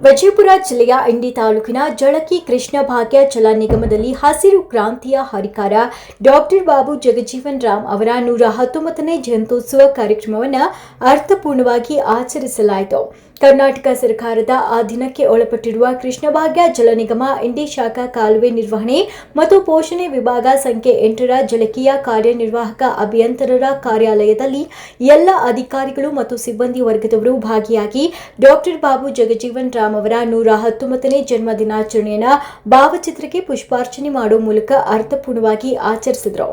ವಿಜಯಪುರ ಜಿಲ್ಲೆಯ ಇಂಡಿ ತಾಲೂಕಿನ ಜಳಕಿ ಕೃಷ್ಣ ಭಾಗ್ಯ ಜಲ ನಿಗಮದಲ್ಲಿ ಹಸಿರು ಕ್ರಾಂತಿಯ ಹರಿಕಾರ ಡಾಕ್ಟರ್ ಬಾಬು ಜಗಜೀವನ್ ರಾಮ್ ಅವರ 119ನೇ ಜಯಂತ್ಯೋತ್ಸವ ಕಾರ್ಯಕ್ರಮವನ್ನು ಅರ್ಥಪೂರ್ಣವಾಗಿ ಆಚರಿಸಲಾಯಿತು. ಕರ್ನಾಟಕ ಸರ್ಕಾರದ ಅಧೀನಕ್ಕೆ ಒಳಪಟ್ಟಿರುವ ಕೃಷ್ಣ ಭಾಗ್ಯ ಜಲ ನಿಗಮ ಇಂಡಿ ಶಾಖಾ ಕಾಲುವೆ ನಿರ್ವಹಣೆ ಮತ್ತು ಪೋಷಣೆ ವಿಭಾಗ ಸಂಖ್ಯೆ 8ರ ಜಳಕಿಯ ಕಾರ್ಯನಿರ್ವಾಹಕ ಅಭಿಯಂತರರ ಕಾರ್ಯಾಲಯದಲ್ಲಿ ಎಲ್ಲ ಅಧಿಕಾರಿಗಳು ಮತ್ತು ಸಿಬ್ಬಂದಿ ವರ್ಗದವರು ಭಾಗಿಯಾಗಿ ಡಾಕ್ಟರ್ ಬಾಬು ಜಗಜೀವನ್ ರಾಮ್ ಅವರ 119ನೇ ಜನ್ಮ ದಿನಾಚರಣೆಯನ್ನು ಭಾವಚಿತ್ರಕ್ಕೆ ಪುಷ್ಪಾರ್ಚನೆ ಮಾಡುವ ಮೂಲಕ ಅರ್ಥಪೂರ್ಣವಾಗಿ ಆಚರಿಸಿದರು.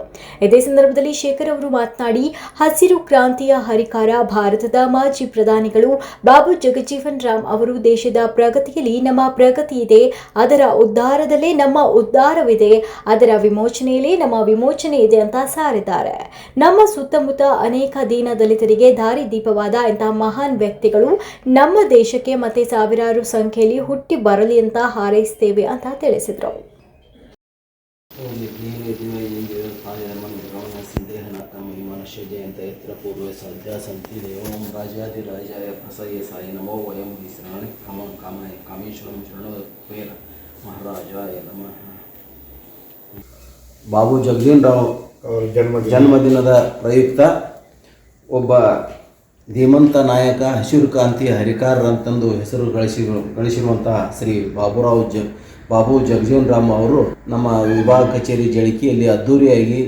ಇದೇ ಸಂದರ್ಭದಲ್ಲಿ ಶೇಖರ್ ಅವರು ಮಾತನಾಡಿ, ಹಸಿರು ಕ್ರಾಂತಿಯ ಹರಿಕಾರ ಭಾರತದ ಮಾಜಿ ಪ್ರಧಾನಿಗಳು ಬಾಬು ಜಗಜೀವನ್ ರಾಮ್ ಅವರು ದೇಶದ ಪ್ರಗತಿಯಲ್ಲಿ ನಮ್ಮ ಪ್ರಗತಿ ಇದೆ, ಅದರ ಉದ್ಧಾರದಲ್ಲೇ ನಮ್ಮ ಉದ್ಧಾರವಿದೆ, ಅದರ ವಿಮೋಚನೆಯಲ್ಲೇ ನಮ್ಮ ವಿಮೋಚನೆ ಇದೆ ಅಂತ ಸಾರಿದ್ದಾರೆ. ನಮ್ಮ ಸುತ್ತಮುತ್ತ ಅನೇಕ ದೀನ ದಲಿತರಿಗೆ ದಾರಿ ದೀಪವಾದ ಇಂತಹ ಮಹಾನ್ ವ್ಯಕ್ತಿಗಳು ನಮ್ಮ ದೇಶಕ್ಕೆ ಮತ್ತೆ ಸಾವಿರಾರು ಸಂಖ್ಯೆಯಲ್ಲಿ ಹುಟ್ಟಿ ಬರಲಿ ಅಂತ ಹಾರೈಸುತ್ತೇವೆ ಅಂತ ತಿಳಿಸಿದರು. जयंत्र पूर्व साध्या संति देवं राजाधिराजाय प्रसय साई नमो वयं श्रवण कामेश्वरं शरणोपेर महाराजाय नमः. ಬಾಬು ಜಗಜೀವನ್ ರಾವ್ ಜನ್ಮದಿನದ ಪ್ರಯುಕ್ತ ಒಬ್ಬ ಧೀಮಂತ ನಾಯಕ ಹಸಿರು ಕ್ರಾಂತಿ ಹರಿಕಾರರಂತಂದು ಹೆಸರು ಗಳಿಸಿರುವಂತಹ ಶ್ರೀ ಬಾಬು ಜಗಜೀವನ್ ರಾಮ್ ಅವರು ನಮ್ಮ ವಿಭಾಗ ಕಚೇರಿ ಜಳಕಿಯಲ್ಲಿ ಅದ್ದೂರಿಯಾಗಿ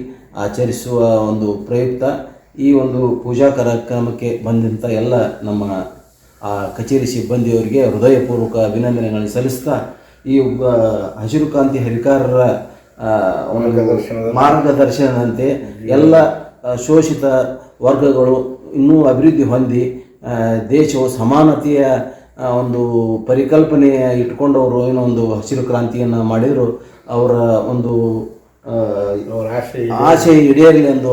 ಆಚರಿಸುವ ಒಂದು ಪ್ರಯುಕ್ತ ಈ ಒಂದು ಪೂಜಾ ಕಾರ್ಯಕ್ರಮಕ್ಕೆ ಬಂದಂಥ ಎಲ್ಲ ನಮ್ಮ ಕಚೇರಿ ಸಿಬ್ಬಂದಿಯವರಿಗೆ ಹೃದಯಪೂರ್ವಕ ಅಭಿನಂದನೆಗಳನ್ನು ಸಲ್ಲಿಸ್ತಾ ಈ ಒಬ್ಬ ಹಸಿರು ಕ್ರಾಂತಿ ಹರಿಕಾರರ ಮಾರ್ಗದರ್ಶನದಂತೆ ಎಲ್ಲ ಶೋಷಿತ ವರ್ಗಗಳು ಇನ್ನೂ ಅಭಿವೃದ್ಧಿ ಹೊಂದಿ ದೇಶವು ಸಮಾನತೆಯ ಒಂದು ಪರಿಕಲ್ಪನೆ ಇಟ್ಕೊಂಡವರು ಏನೋ ಒಂದು ಹಸಿರು ಕ್ರಾಂತಿಯನ್ನು ಮಾಡಿದರು. ಅವರ ಒಂದು ಆಸೆ ಈಡೇರಲಿ ಎಂದು